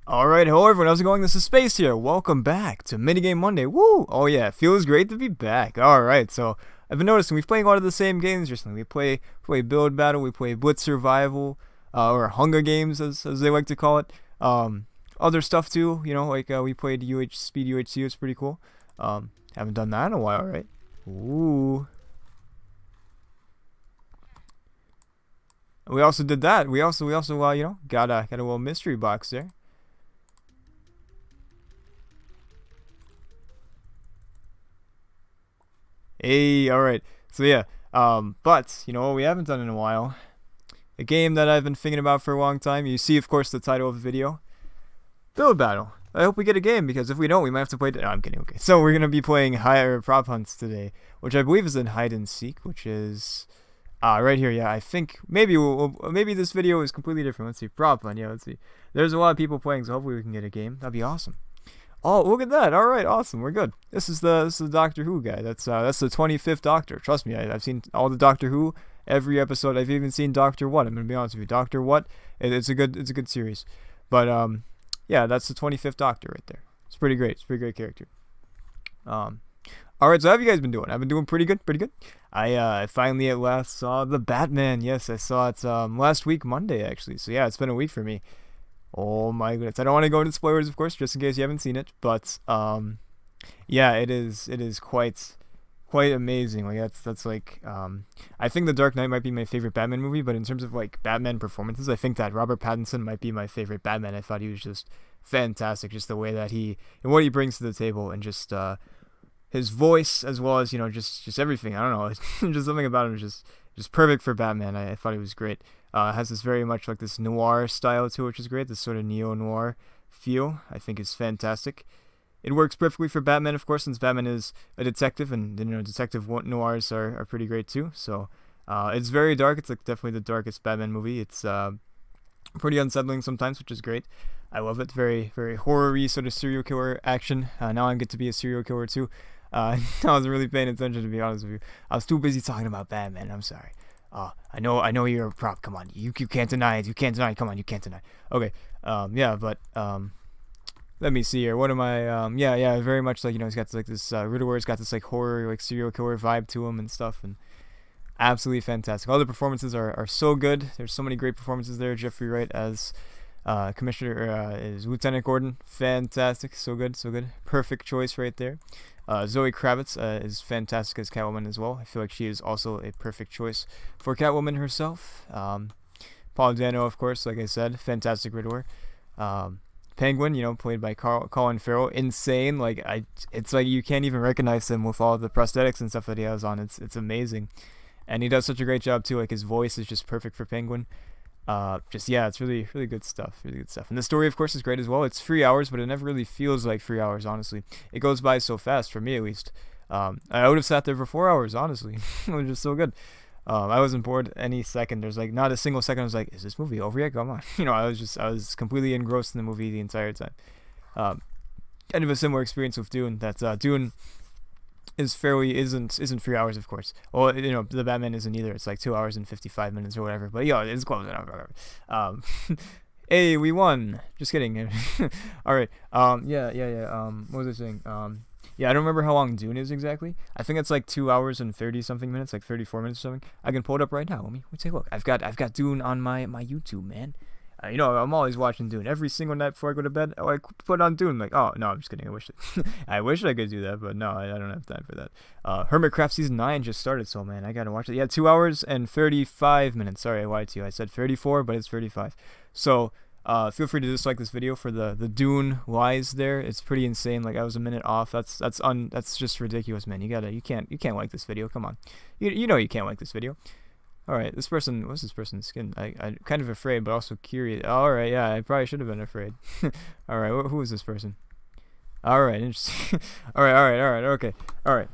Alright, hello everyone, how's it going? This is Space here. Welcome back to Minigame Monday. Woo! Oh yeah, it feels great to be back. Alright, so I've been noticing we've played a lot of the same games recently. We play Build Battle, we play Blitz Survival, or Hunger Games as they like to call it. Other stuff too, we played Speed UHC, it's pretty cool. Haven't done that in a while, right? Ooh. We also did that. We also got a little mystery box there. Hey, alright. So yeah, but you know what we haven't done in a while? A game that I've been thinking about for a long time. You see, of course, the title of the video. Build Battle. I hope we get a game, because if we don't, we might have to play... No, I'm kidding, okay. So we're going to be playing higher prop hunts today, which I believe is in hide and seek, which is... right here, yeah, I think maybe this video is completely different. Let's see, prop hunt, yeah, let's see. There's a lot of people playing, so hopefully we can get a game. That'd be awesome. Oh, look at that! All right, awesome. We're good. This is the Doctor Who guy. That's the 25th Doctor. Trust me, I've seen all the Doctor Who, every episode. I've even seen Doctor What. I'm gonna be honest with you, Doctor What. It's a good series, but yeah, that's the 25th Doctor right there. It's pretty great. It's a pretty great character. Um, all right. So how have you guys been doing? I've been doing pretty good. Pretty good. I finally at last saw the Batman. Yes, I saw it last week Monday actually. So yeah, it's been a week for me. Oh my goodness. I don't want to go into spoilers, of course, just in case you haven't seen it, but yeah, it is quite amazing. Like that's like I think The Dark Knight might be my favorite Batman movie, but in terms of like Batman performances, I think that Robert Pattinson might be my favorite Batman. I thought he was just fantastic, just the way that he and what he brings to the table, and just his voice, as well as just everything. I don't know, just something about him is just perfect for Batman. I thought he was great. Has this very much like this noir style to it, which is great. This sort of neo-noir feel, I think, is fantastic. It works perfectly for Batman, of course, since Batman is a detective, and detective noirs are pretty great too. So it's very dark. It's like definitely the darkest Batman movie. It's pretty unsettling sometimes, which is great. I love it. Very, very horror-y sort of serial killer action. Now I get to be a serial killer too. I wasn't really paying attention, to be honest with you. I was too busy talking about Batman. I'm sorry. I know you're a prop. Come on, you can't deny it. You can't deny it. Come on, you can't deny it. Okay. Yeah, but let me see here. What am I? Yeah. Very much like he's got like this Riddler's got this like horror, like serial killer vibe to him and stuff, and absolutely fantastic. All the performances are so good. There's so many great performances there. Jeffrey Wright as Commissioner is Lieutenant Gordon. Fantastic. So good. So good. Perfect choice right there. Zoe Kravitz is fantastic as Catwoman as well. I feel like she is also a perfect choice for Catwoman herself. Paul Dano, of course, like I said, fantastic Riddler. Penguin, played by Colin Farrell, insane. It's like you can't even recognize him with all the prosthetics and stuff that he has on. It's amazing, and he does such a great job too. Like his voice is just perfect for Penguin. It's really really good stuff, really good stuff. And the story, of course, is great as well. It's 3 hours, but it never really feels like 3 hours, honestly. It goes by so fast, for me at least. I would have sat there for 4 hours, honestly. It was just so good. I wasn't bored any second. There's like not a single second I was like, is this movie over yet? Come on. I was completely engrossed in the movie the entire time. Kind of a similar experience with Dune. Dune is fairly isn't 3 hours, of course. Well, the Batman isn't either. It's like 2 hours and 55 minutes or whatever. But it's close enough. Um, hey, we won. Just kidding. All right. Yeah. What was I saying? Yeah, I don't remember how long Dune is exactly. I think it's like 2 hours and 30 something minutes, like 34 minutes or something. I can pull it up right now. Let me take a look. I've got Dune on my YouTube, man. I'm always watching Dune every single night before I go to bed. I put on Dune. I'm like, oh no, I'm just kidding. I wish I could do that, but no, I don't have time for that. Hermitcraft season 9 just started, so man, I gotta watch it. Yeah, 2 hours and 35 minutes. Sorry, I lied to you. I said 34, but it's 35. So feel free to dislike this video for the Dune lies there. It's pretty insane. Like I was a minute off. That's just ridiculous, man. You can't like this video. Come on, you can't like this video. All right, what's this person's skin? I'm kind of afraid, but also curious. All right, yeah, I probably should have been afraid. All right, who is this person? All right, interesting. All right, okay. All right,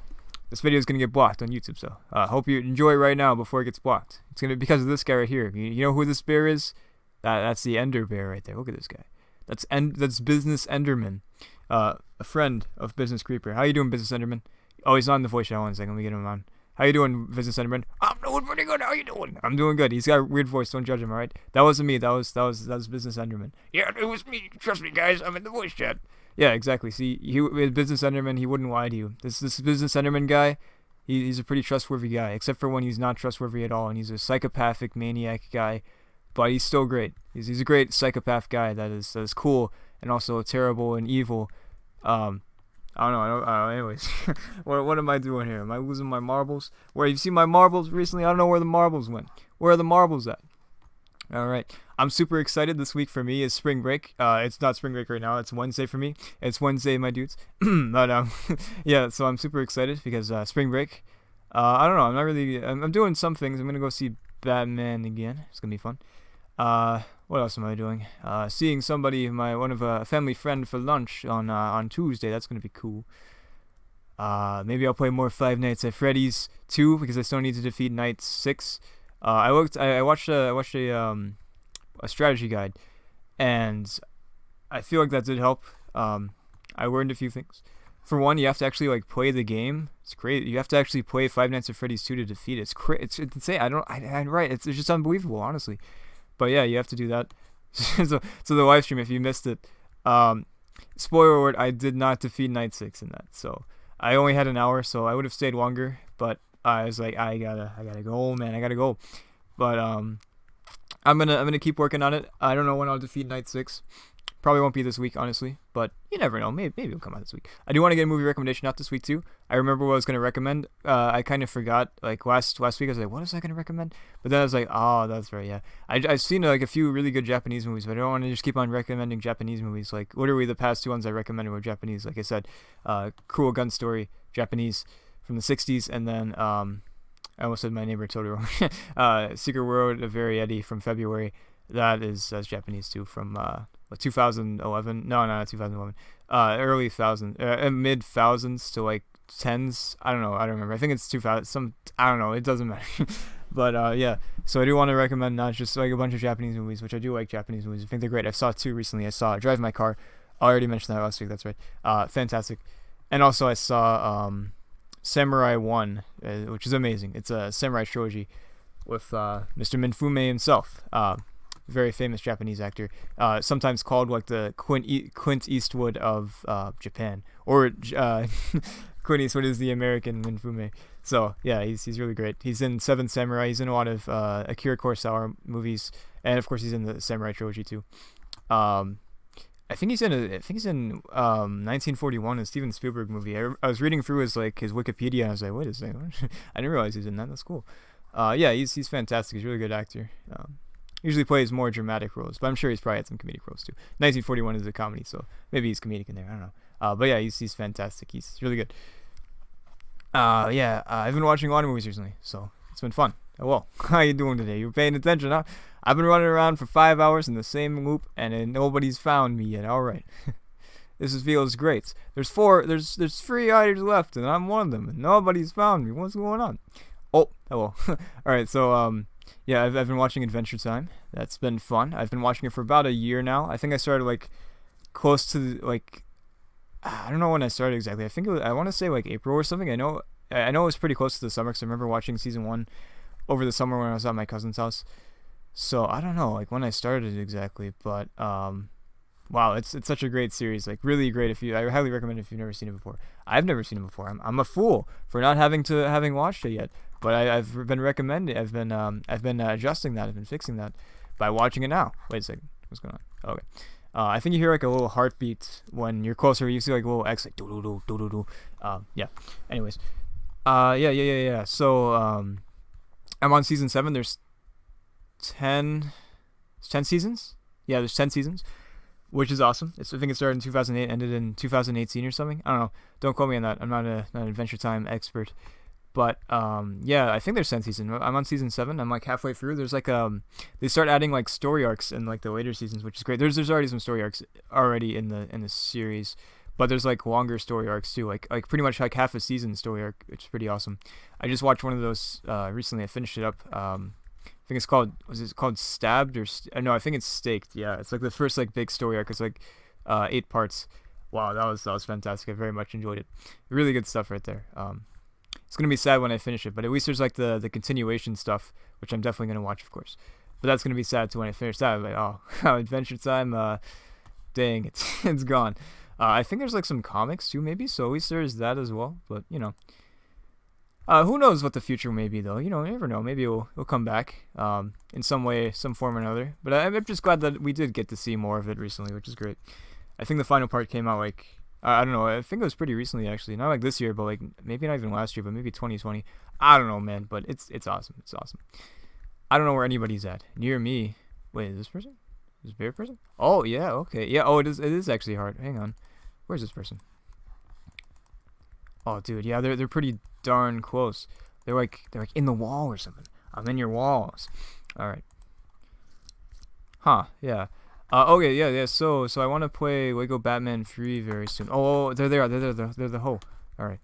this video is gonna get blocked on YouTube, so hope you enjoy it right now before it gets blocked. It's gonna be because of this guy right here. You know who this bear is? That's the Ender Bear right there. Look at this guy. That's Business Enderman, a friend of Business Creeper. How you doing, Business Enderman? Oh, he's not in the voice chat. 1 second, let me get him on. How you doing, Business Enderman? I'm doing pretty good. How you doing? I'm doing good. He's got a weird voice. Don't judge him, all right? That wasn't me. That was Business Enderman. Yeah, it was me. Trust me, guys. I'm in the voice chat. Yeah, exactly. See, with Business Enderman, he wouldn't lie to you. This Business Enderman guy, he's a pretty trustworthy guy, except for when he's not trustworthy at all, and he's a psychopathic maniac guy. But he's still great. He's a great psychopath guy that is cool and also terrible and evil. I don't know. Anyways, what am I doing here? Am I losing my marbles? Where you've seen my marbles recently? I don't know where the marbles went. Where are the marbles at? All right. I'm super excited. This week for me is spring break. It's not spring break right now. It's Wednesday for me. It's Wednesday, my dudes. But yeah. So I'm super excited because spring break. I don't know. I'm not really. I'm doing some things. I'm gonna go see Batman again. It's gonna be fun. What else am I doing? Seeing somebody, a family friend for lunch on Tuesday. That's gonna be cool. Maybe I'll play more Five Nights at Freddy's 2 because I still need to defeat Night 6. I watched a strategy guide, and I feel like that did help. I learned a few things. For one, you have to actually like play the game. It's great. You have to actually play Five Nights at Freddy's 2 to defeat it. It's insane. I'm right. It's just unbelievable, honestly. But yeah, you have to do that. So the live stream, if you missed it, spoiler alert, I did not defeat Night 6 in that. So I only had an hour, so I would have stayed longer. But I was like, I gotta go, man. I gotta go. But I'm gonna keep working on it. I don't know when I'll defeat Night 6. Probably won't be this week, honestly, but you never know. Maybe it'll come out this week. I do want to get a movie recommendation out this week too. I remember what I was gonna recommend. I kind of forgot. Like last week, I was like, what was I gonna recommend? But then I was like, oh, that's right, yeah. I've seen like a few really good Japanese movies, but I don't want to just keep on recommending Japanese movies. Like literally the past two ones I recommended were Japanese. Like I said, Cruel Gun Story, Japanese from the '60s, and then I almost said My Neighbor Totoro. Secret World of Varietti from February. That's Japanese too, from 2011. No, not 2011. Early thousand, mid thousands to like tens. I don't know. I don't remember. I think it's 2000. I don't know. It doesn't matter. But yeah. So I do want to recommend not just like a bunch of Japanese movies, which I do like Japanese movies. I think they're great. I saw two recently. I saw Drive My Car. I already mentioned that last week. That's right. Fantastic. And also I saw Samurai 1, which is amazing. It's a samurai trilogy with Mr. Mifune himself. Very famous Japanese actor, sometimes called like the Clint Eastwood of Japan, or Clint Eastwood is the American Mifune. So yeah, he's really great. He's in Seven Samurai. He's in a lot of Akira Kurosawa movies, and of course he's in the Samurai trilogy too. I think he's in 1941, a Steven Spielberg movie. I was reading through his Wikipedia, and I was like, wait a second, I didn't realize he's in that. That's cool. Yeah, he's fantastic. He's a really good actor. Usually plays more dramatic roles, but I'm sure he's probably had some comedic roles too. 1941 is a comedy, so maybe he's comedic in there. I don't know. But yeah, he's fantastic. He's really good. Yeah, I've been watching a lot of movies recently, so it's been fun. Oh, well, how you doing today? You paying attention, huh? I've been running around for 5 hours in the same loop, and nobody's found me yet. All right. Feels great. There's 3 items left, and I'm one of them, and nobody's found me. What's going on? Oh, hello. All right, so yeah, I've been watching Adventure Time. That's been fun. I've been watching it for about a year now. I think I started like close to I don't know when I started exactly. I think I want to say like April or something. I know it was pretty close to the summer because I remember watching season 1 over the summer when I was at my cousin's house. So I don't know like when I started exactly, but wow, it's such a great series. Like really great. I highly recommend it if you've never seen it before. I've never seen it before. I'm a fool for not having watched it yet. But I've been recommending. I've been adjusting that. I've been fixing that by watching it now. Wait a second. What's going on? Okay. I think you hear like a little heartbeat when you're closer. You see like a little X like do do do do do do. Yeah. Anyways. Yeah. So I'm on season 7. There's 10 seasons. Yeah, there's 10 seasons, which is awesome. I think it started in 2008, ended in 2018 or something. I don't know. Don't quote me on that. I'm not an Adventure Time expert. But yeah, I think there's 10 seasons. I'm on season 7. I'm like halfway through. There's like they start adding like story arcs in like the later seasons, which is great. There's already some story arcs already in the series, but there's like longer story arcs too. Like pretty much like half a season story arc, which is pretty awesome. I just watched one of those recently. I finished it up. I think it's called Stabbed or no? I think it's Staked. Yeah, it's like the first like big story arc. It's like 8 parts. Wow, that was fantastic. I very much enjoyed it. Really good stuff right there. It's gonna be sad when I finish it, but at least there's like the continuation stuff, which I'm definitely gonna watch, of course. But that's gonna be sad too when I finish that. I'm like, oh, Adventure Time. Dang, it's gone. I think there's like some comics too, maybe. So at least there's that as well. But who knows what the future may be though? You never know. Maybe it'll come back in some way, some form or another. But I'm just glad that we did get to see more of it recently, which is great. I think the final part came out like I don't know. I think it was pretty recently actually. Not like this year, but like maybe not even last year, but maybe 2020. I don't know, man. But it's awesome. It's awesome. I don't know where anybody's at near me. Wait, is this person? Is this bear person? Oh yeah. Okay. Yeah. Oh, it is. It is actually hard. Hang on. Where's this person? Oh, dude. Yeah, they're pretty darn close. They're like in the wall or something. I'm in your walls. All right. Huh. Yeah. Okay, yeah. So I want to play Lego Batman Free very soon. Oh, there they are. They're the hole. All right.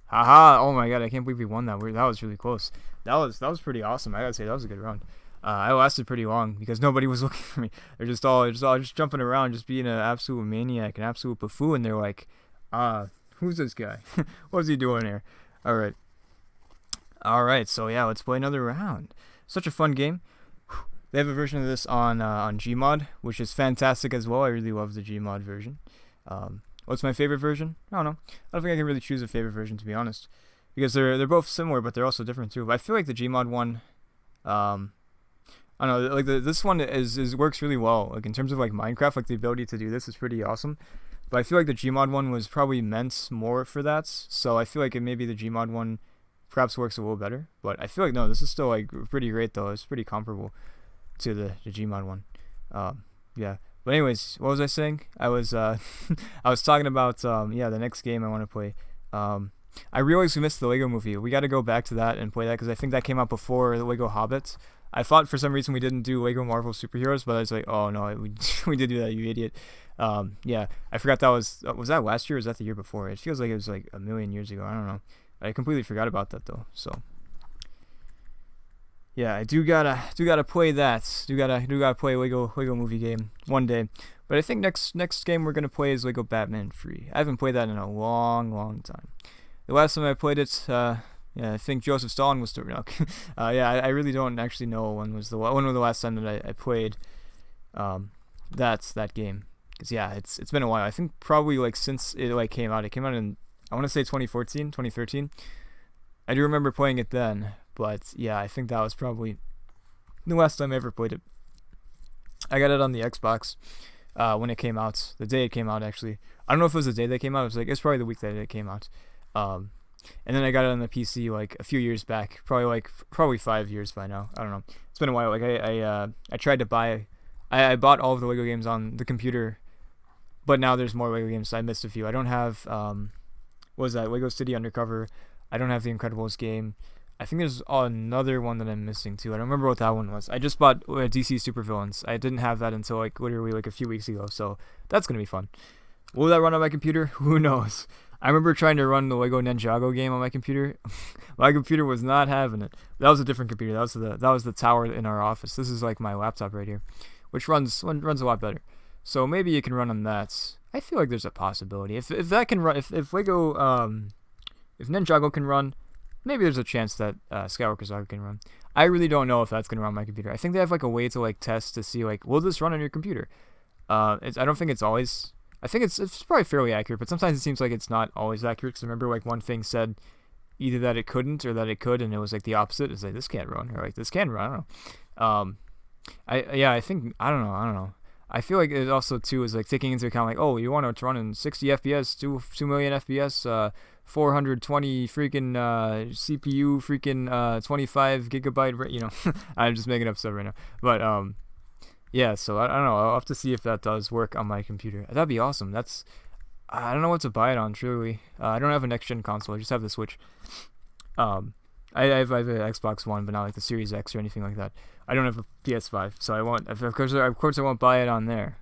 Haha. Oh my god, I can't believe we won that. That was really close. That was pretty awesome. I gotta say that was a good round. I lasted pretty long because nobody was looking for me. They're just all jumping around, just being an absolute maniac, an absolute buffoon. They're like, who's this guy? What's he doing here? All right. So yeah, let's play another round. Such a fun game. They have a version of this on Gmod, which is fantastic as well. I really love the Gmod version. What's my favorite version? I don't know. I don't think I can really choose a favorite version, to be honest, because they're both similar, but they're also different too. But I feel like the Gmod one, I don't know, like this one is works really well. Like in terms of like Minecraft, like the ability to do this is pretty awesome. But I feel like the Gmod one was probably meant more for that. So I feel like maybe the Gmod one perhaps works a little better. But I feel like no, this is still like pretty great though. It's pretty comparable to the Gmod one. Yeah. But anyways, what was I saying? I was I was talking about the next game I want to play. I realized we missed the Lego movie. We got to go back to that and play that because I think that came out before the Lego Hobbit. I thought for some reason we didn't do Lego Marvel Superheroes, but I was like, oh no, we did do that, you idiot. Yeah, I forgot that was that last year or was that the year before? It feels like it was like a million years ago. I don't know. I completely forgot about that though. So yeah, I do gotta play that. Do gotta play Lego movie game one day. But I think next game we're gonna play is Lego Batman Free. I haven't played that in a long time. The last time I played it, yeah, I think Joseph Stalin was still yeah, I really don't actually know when was the last time that I played that game. Cause yeah, it's been a while. I think probably like since it like came out. It came out in I want to say 2014, 2013. I do remember playing it then. But yeah, I think that was probably the last time I ever played it. I got it on the Xbox when it came out. The day it came out, actually. I don't know if it was the day that it came out. It's probably the week that it came out. And then I got it on the PC like a few years back. Probably 5 years by now. I don't know. It's been a while. Like I tried to buy. I bought all of the Lego games on the computer, but now there's more Lego games. So I missed a few. I don't have what was that? Lego City Undercover. I don't have the Incredibles game. I think there's another one that I'm missing too. I don't remember what that one was. I just bought DC Supervillains. I didn't have that until like literally like a few weeks ago. So that's gonna be fun. Will that run on my computer? Who knows? I remember trying to run the Lego Ninjago game on my computer. My computer was not having it. That was a different computer. That was the tower in our office. This is like my laptop right here, which runs a lot better. So maybe you can run on that. I feel like there's a possibility. If that can run, if Lego if Ninjago can run. Maybe there's a chance that Skywalker Saga can run. I really don't know if that's gonna run on my computer. I think they have like a way to like test to see like will this run on your computer. I don't think it's always. I think it's probably fairly accurate, but sometimes it seems like it's not always accurate. Because remember like one thing said either that it couldn't or that it could, and it was like the opposite. It's like this can't run or like this can run. I don't know. I think I don't know. I feel like it also too is like taking into account like oh you want it to run in 60 FPS, 2 million FPS. 420 freaking CPU, freaking 25 gigabyte. I'm just making up stuff right now. But yeah. So I don't know. I'll have to see if that does work on my computer. That'd be awesome. I don't know what to buy it on. Truly, I don't have a next gen console. I just have the Switch. I have an Xbox One, but not like the Series X or anything like that. I don't have a PS5, so I won't. Of course, I won't buy it on there.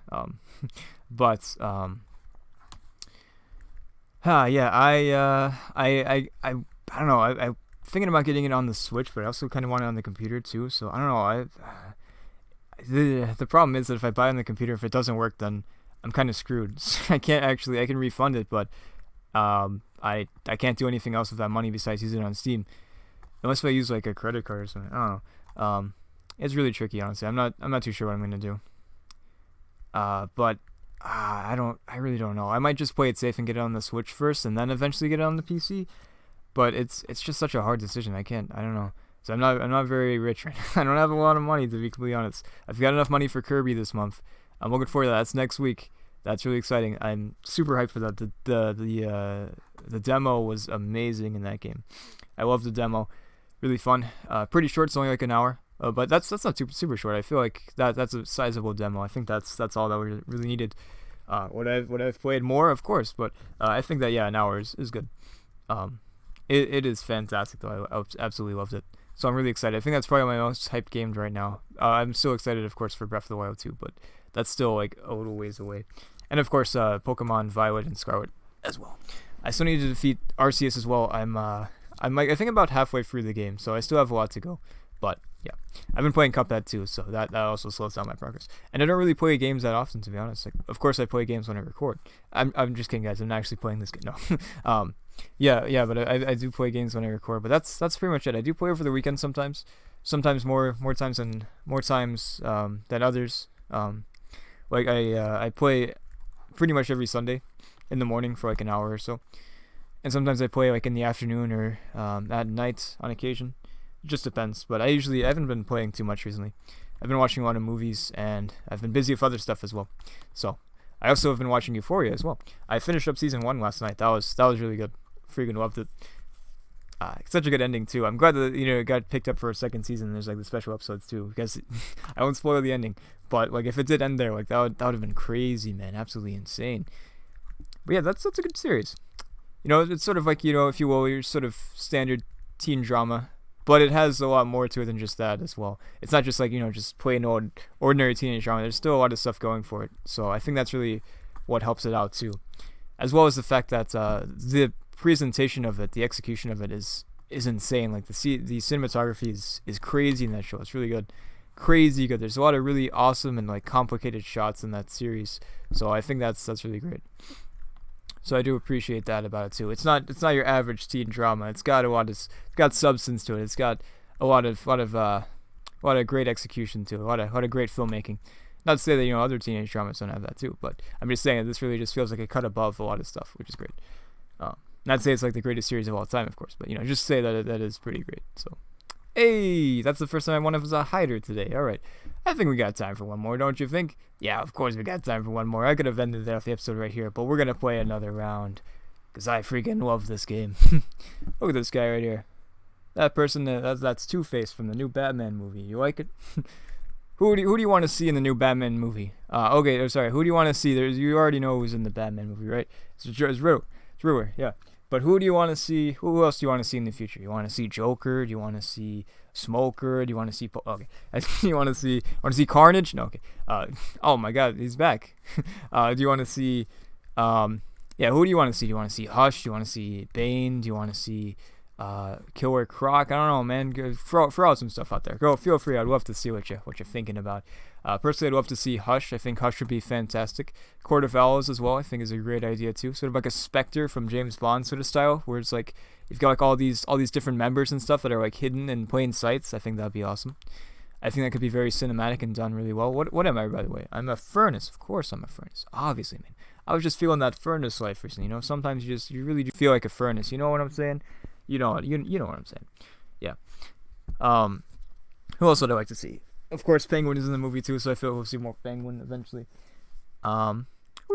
But yeah, I don't know. I'm thinking about getting it on the Switch, but I also kind of want it on the computer too. So I don't know. The problem is that if I buy it on the computer, if it doesn't work, then I'm kind of screwed. So I can refund it, but I can't do anything else with that money besides use it on Steam, unless I use like a credit card or something. I don't know. It's really tricky, honestly. I'm not too sure what I'm gonna do. But I really don't know. I might just play it safe and get it on the Switch first, and then eventually get it on the PC. But it's just such a hard decision. I don't know. So I'm not very rich right now. I don't have a lot of money, to be completely honest. I've got enough money for Kirby this month. I'm looking forward to that. That's next week. That's really exciting. I'm super hyped for that. The demo was amazing in that game. I love the demo. Really fun. Pretty short. It's only like an hour. But that's not super short. I feel like that's a sizable demo. I think that's all that we really needed. Would I've played more? Of course. But I think that an hour is good. It is fantastic though. I absolutely loved it. So I'm really excited. I think that's probably my most hyped game right now. I'm still excited, of course, for Breath of the Wild 2, but that's still like a little ways away. And of course, Pokemon Violet and Scarlet as well. I still need to defeat Arceus as well. I'm like I think about halfway through the game, so I still have a lot to go. But yeah, I've been playing Cuphead too, so that also slows down my progress. And I don't really play games that often, to be honest. Like, of course, I play games when I record. I'm just kidding, guys. I'm not actually playing this game. No. Yeah, but I do play games when I record. But that's pretty much it. I do play over the weekend sometimes. Sometimes more times than others. Like I play pretty much every Sunday in the morning for like an hour or so. And sometimes I play like in the afternoon or at night on occasion. It just depends. But I haven't been playing too much recently. I've been watching a lot of movies and I've been busy with other stuff as well. So I also have been watching Euphoria as well. I finished up season 1 last night. That was really good. Freaking loved it. It's such a good ending too. I'm glad that it got picked up for a second season. There's like the special episodes too, because I won't spoil the ending. But like if it did end there, like that would have been crazy, man. Absolutely insane. But yeah, that's a good series. It's sort of like if you will, your sort of standard teen drama, but it has a lot more to it than just that as well. It's not just like just plain old ordinary teenage drama. There's still a lot of stuff going for it. So I think that's really what helps it out too, as well as the fact that the presentation of it, the execution of it is insane. Like the cinematography is crazy in that show. It's really good, crazy good. There's a lot of really awesome and like complicated shots in that series. So I think that's really great. So I do appreciate that about it too. It's not your average teen drama. It's got it's got substance to it. It's got a lot of great execution to it. A lot of great filmmaking. Not to say that other teenage dramas don't have that too, but I'm just saying that this really just feels like a cut above a lot of stuff, which is great. Not to say it's like the greatest series of all time, of course, but just say that that is pretty great. So, hey, that's the first time one of us a hider today. All right, I think we got time for one more, don't you think? Yeah, of course we got time for one more. I could have ended the episode right here, but we're gonna play another round because I freaking love this game. Look at this guy right here. That person that's Two-Face from the new Batman movie. You like it? Who do you want to see in the new Batman movie? Okay, sorry. Who do you want to see? You already know who's in the Batman movie, right? It's Riddler, yeah. But who do you want to see? Who else do you want to see in the future? You want to see Joker? Do you want to see Smoker? Do you want to see? Okay, you want to see Carnage? No, okay. Oh my God, he's back. Do you want to see? Yeah, who do you want to see? Do you want to see Hush? Do you want to see Bane? Do you want to see Killer Croc? I don't know, man. Throw out some stuff out there. Go, feel free. I'd love to see what you're thinking about. Personally, I'd love to see Hush. I think Hush would be fantastic. Court of Owls as well, I think is a great idea too. Sort of like a Spectre from James Bond sort of style, where it's like you've got like all these different members and stuff that are like hidden in plain sights. I think that'd be awesome. I think that could be very cinematic and done really well. What am I, by the way? I'm a furnace. Of course I'm a furnace. Obviously, man. I was just feeling that furnace life recently. Sometimes you really do feel like a furnace. You know what I'm saying? You know what I'm saying. Yeah. Who else would I like to see? Of course, Penguin is in the movie too, so I feel we'll see more Penguin eventually. Who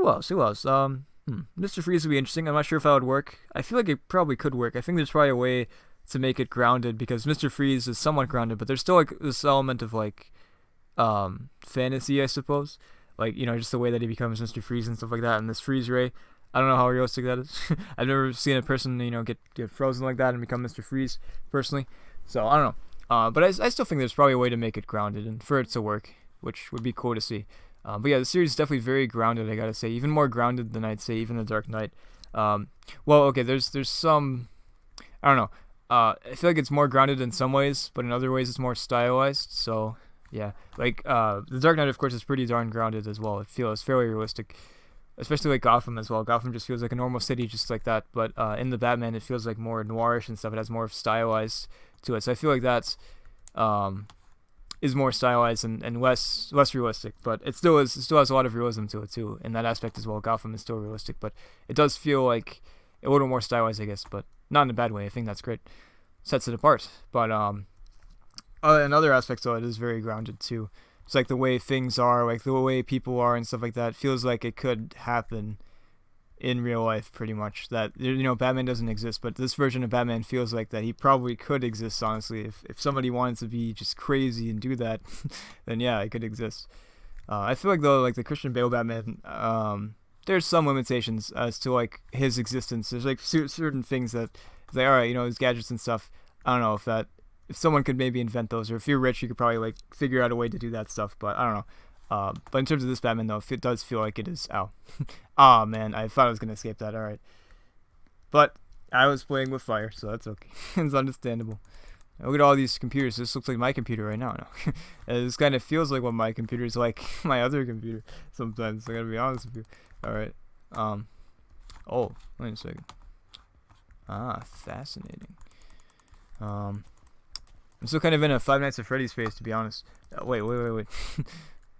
else? Mr. Freeze would be interesting. I'm not sure if that would work. I feel like it probably could work. I think there's probably a way to make it grounded, because Mr. Freeze is somewhat grounded, but there's still like this element of like fantasy, I suppose. Like, just the way that he becomes Mr. Freeze and stuff like that, and this freeze ray. I don't know how realistic that is. I've never seen a person, get frozen like that and become Mr. Freeze, personally. So, I don't know. But I still think there's probably a way to make it grounded and for it to work, which would be cool to see. But yeah, the series is definitely very grounded, I gotta say. Even more grounded than I'd say even The Dark Knight. Well, okay, there's some... I don't know. I feel like it's more grounded in some ways, but in other ways it's more stylized. So, yeah. Like, The Dark Knight, of course, is pretty darn grounded as well. It feels fairly realistic. especially like Gotham as well. Gotham just feels like a normal city, just like that. But in the Batman, it feels like more noirish and stuff. It has more stylized to it. So I feel like that's is more stylized and less realistic. But it still is. It still has a lot of realism to it too. In that aspect as well, Gotham is still realistic, but it does feel like a little more stylized, I guess. But not in a bad way. I think that's great. Sets it apart. But and other aspects of it is very grounded too. It's like the way things are, like the way people are and stuff like that. Feels like it could happen in real life, pretty much. That, you know, Batman doesn't exist, but this version of Batman feels like that he probably could exist. Honestly, if somebody wanted to be just crazy and do that, then yeah, it could exist. I feel like though, like the Christian Bale Batman, there's some limitations as to like his existence. There's like certain things that, like, all right, you know, his gadgets and stuff. I don't know if someone could maybe invent those, or if you're rich, you could probably like figure out a way to do that stuff. But I don't know. But in terms of this Batman, though, it does feel like it is. Ow. Ah, man, I thought I was gonna escape that. All right, but I was playing with fire, so that's okay. It's understandable. Look at all these computers. This looks like my computer right now. No. This kind of feels like what my computer is like. My other computer sometimes. I gotta be honest with you. All right. Oh, wait a second. Ah, fascinating. I'm still kind of in a Five Nights at Freddy's phase, to be honest. Wait.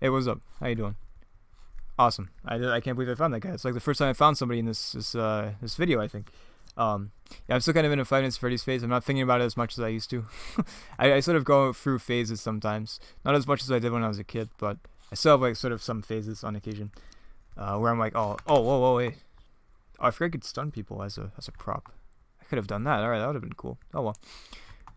Hey, what's up? How you doing? Awesome. I can't believe I found that guy. It's like the first time I found somebody in this video, I think. Yeah, I'm still kind of in a Five Nights at Freddy's phase. I'm not thinking about it as much as I used to. I sort of go through phases sometimes. Not as much as I did when I was a kid, but I still have like sort of some phases on occasion. Where I'm like, whoa, wait. Oh, I forgot I could stun people as a prop. I could have done that. Alright, that would have been cool. Oh well.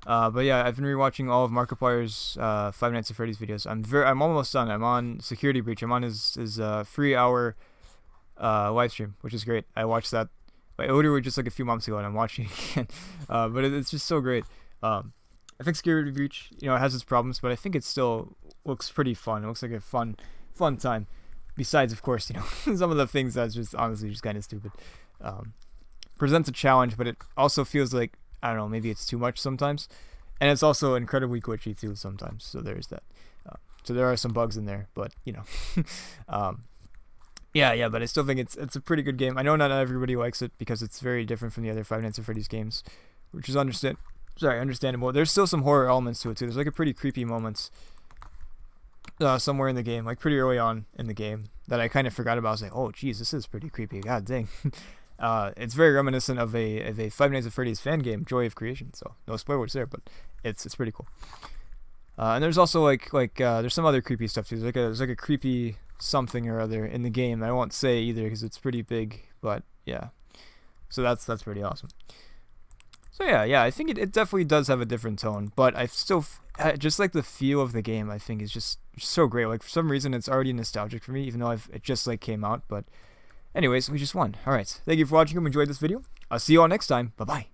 But yeah, I've been rewatching all of Markiplier's Five Nights at Freddy's videos. I'm almost done. I'm on Security Breach. I'm on his 3-hour live stream, which is great. I watched that literally just like a few months ago, and I'm watching it again. But it's just so great. I think Security Breach, you know, it has its problems, but I think it still looks pretty fun. It looks like a fun time. Besides, of course, you know, some of the things that's just honestly just kind of stupid. Presents a challenge, but it also feels like, I don't know, maybe it's too much sometimes. And it's also incredibly glitchy too sometimes, so there's that. So there are some bugs in there, but, you know. Yeah, but I still think it's a pretty good game. I know not everybody likes it because it's very different from the other Five Nights at Freddy's games, which is understandable. There's still some horror elements to it too. There's like a pretty creepy moments somewhere in the game, like pretty early on in the game, that I kind of forgot about. I was like, oh geez, this is pretty creepy. God dang. It's very reminiscent of a Five Nights at Freddy's fan game, Joy of Creation. So no spoilers there, but it's pretty cool. And there's also like there's some other creepy stuff too. There's like a creepy something or other in the game. I won't say either because it's pretty big, but yeah. So that's pretty awesome. So yeah, I think it definitely does have a different tone, but I still just like the feel of the game. I think is just so great. Like for some reason, it's already nostalgic for me, even though it just like came out. But anyways, we just won. All right, thank you for watching. If you enjoyed this video, I'll see you all next time. Bye bye.